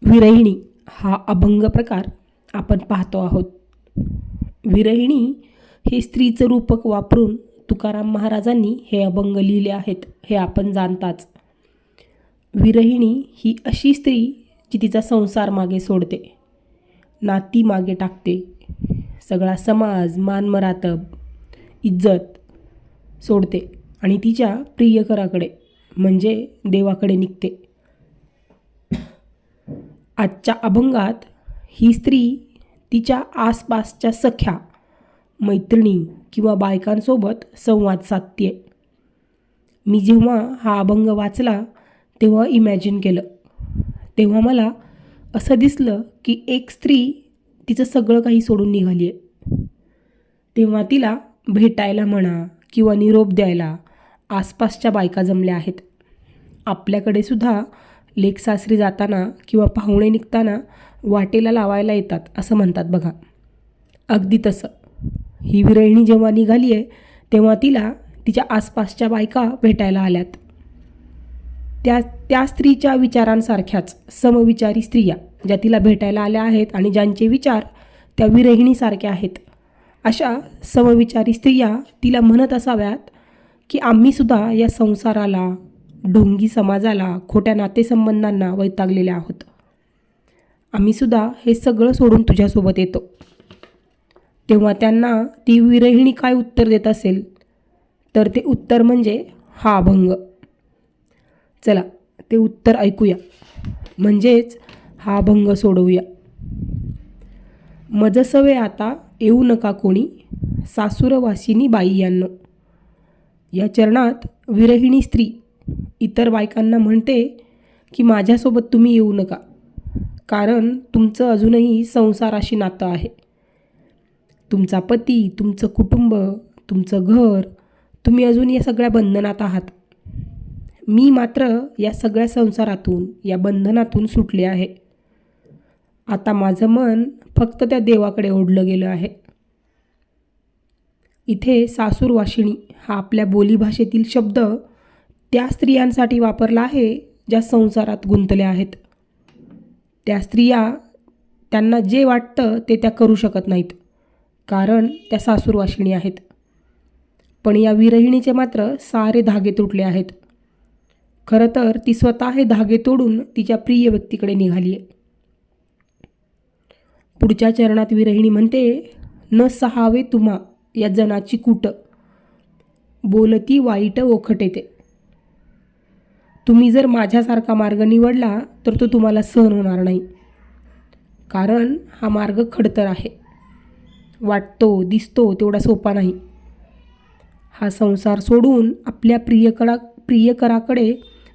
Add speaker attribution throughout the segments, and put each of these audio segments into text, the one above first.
Speaker 1: विरहिणी हा अभंग प्रकार आपण पाहतो आहोत. विरहिणी हे स्त्रीचं रूपक वापरून तुकाराम महाराजांनी हे अभंग लिहिले आहेत हे आपण जाणताच. विरहिणी ही अशी स्त्री जी तिचा संसार मागे सोडते, नाती मागे टाकते, सगळा समाज, मानमरातब, इज्जत सोडते आणि तिच्या प्रियकराकडे म्हणजे देवाकडे निघते. आजच्या अभंगात ही स्त्री तिच्या आसपासच्या सख्या, मैत्रिणी किंवा बायकांसोबत संवाद साधते. मी जेव्हा हा अभंग वाचला तेव्हा इमॅजिन केलं, तेव्हा मला असं दिसलं की एक स्त्री तिचं सगळं काही सोडून निघाली आहे. तेव्हा तिला भेटायला म्हणा किंवा निरोप द्यायला आसपासच्या बायका जमल्या आहेत. आपल्याकडे सुद्धा लेक सासरी जाताना किंवा पाहुणे निघताना वाटेला लावायला येतात असं म्हणतात बघा. अगदी तसं ही विरहिणी जेव्हा निघाली आहे तेव्हा तिला तिच्या आसपासच्या बायका भेटायला आल्यात. त्या स्त्रीच्या विचारांसारख्याच समविचारी स्त्रिया ज्या तिला भेटायला आल्या आहेत आणि ज्यांचे विचार त्या विरहिणीसारखे आहेत, अशा समविचारी स्त्रिया तिला म्हणत असाव्यात की आम्हीसुद्धा या संसाराला, ढोंगी समाजाला, खोट्या नातेसंबंधांना वैतागलेल्या आहोत. आम्हीसुद्धा हे सगळं सोडून तुझ्यासोबत येतो. तेव्हा त्यांना ती विरहिणी काय उत्तर देत असेल, तर ते उत्तर म्हणजे हा अभंग. चला ते उत्तर ऐकूया, म्हणजेच हा अभंग सोडवूया. मजसवे आता येऊ नका कोणी, सासूरवासिनी बाई यांनो. या चरणात विरहिणी स्त्री इतर बायकांना म्हणते की माझ्यासोबत तुम्ही येऊ नका, कारण तुमचं अजूनही संसाराशी नातं आहे. तुमचा पती, तुमचं कुटुंब, तुमचं घर, तुम्ही अजून या सगळ्या बंधनात आहात. मी मात्र या सगळ्या संसारातून, या बंधनातून सुटले आहे. आता माझं मन फक्त त्या देवाकडे ओढलं गेलं आहे. इथे सासूरवाशिणी हा आपल्या बोलीभाषेतील शब्द त्या स्त्रियांसाठी वापरला आहे ज्या संसारात गुंतल्या आहेत. त्या स्त्रिया, त्यांना जे वाटतं ते त्या करू शकत नाहीत, कारण त्या सासूरवाशिणी आहेत. पण या विरहिणीचे मात्र सारे धागे तुटले आहेत. खरं तर ती स्वतः हे धागे तोडून तिच्या प्रिय व्यक्तीकडे निघाली आहे. पुढच्या चरणात विरहिणी म्हणते, न सहावे तुम्हा या जनाची कूट, बोलती वाईट ओखटे ते. तुम्ही जर माझ्यासारखा मार्ग निवडला तर तो तुम्हाला सहन होणार नाही, कारण हा मार्ग खडतर आहे. वाटतो, दिसतो तेवढा सोपा नाही. हा संसार सोडून आपल्या प्रियकराकडे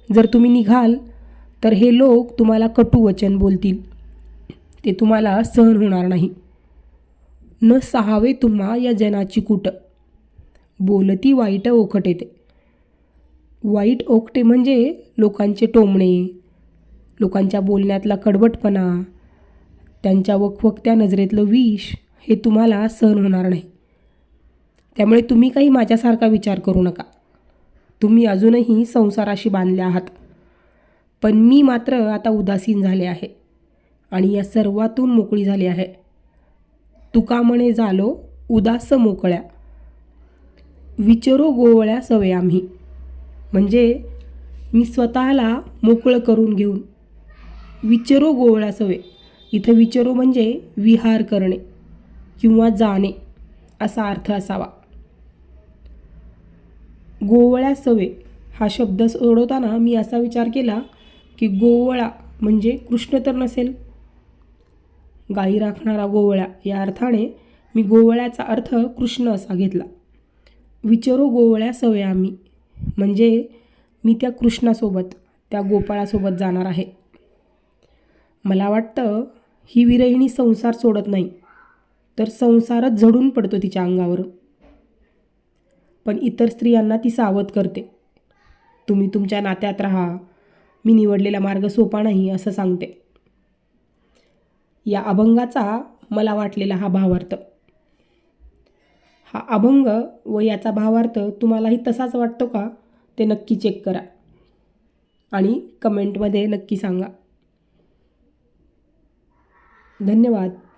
Speaker 1: जर तुम्ही निघाल तर हे लोक तुम्हाला कटू वचन बोलतील, ते तुम्हाला सहन होणार नाही. न सहावे तुम्हा या जनाची कूट, बोलती वाईट ओखटे ते. वाईट ओकटे म्हणजे लोकांचे टोमणे, लोकांच्या बोलण्यातला कडवटपणा, त्यांच्या वखवकत्या नजरेतलं विष हे तुम्हाला सहन होणार नाही. त्यामुळे तुम्ही काही माझ्यासारखा विचार करू नका. तुम्ही अजूनही संसाराशी बांधले आहात, पण मी मात्र आता उदासीन झाले आहे आणि या सर्वातून मोकळी झाली आहे. तुका म्हणे झालो उदास मोकळ्या, विचारो गोवळ्या सवे आम्ही. म्हणजे मी स्वतःला मोकळं करून घेऊन, विचारो गोवळ्या सवे, इथं विचारो म्हणजे विहार करणे किंवा जाणे असा अर्थ असावा. गोवळ्या सवे हा शब्द सोडवताना मी असा विचार केला की गोवळा म्हणजे कृष्ण तर नसेल, गाई राखणारा गोवळ्या या अर्थाने मी गोवळ्याचा अर्थ कृष्ण असा घेतला. विचारो गोवळ्या सवे आम्ही म्हणजे मी त्या कृष्णासोबत, त्या गोपाळासोबत जाणार आहे. मला वाटतं ही विरहिणी संसार सोडत नाही, तर संसारच झडून पडतो तिच्या अंगावर. पण इतर स्त्रियांना ती सावध करते, तुम्ही तुमच्या नात्यात राहा, मी निवडलेला मार्ग सोपा नाही असं सांगते. या अभंगाचा मला वाटलेला हा भावार्थ. हा अभंग व याचा भावार्थ तुम्हालाही तसाच वाटतो का ते नक्की चेक करा आणि कमेंटमध्ये नक्की सांगा. धन्यवाद.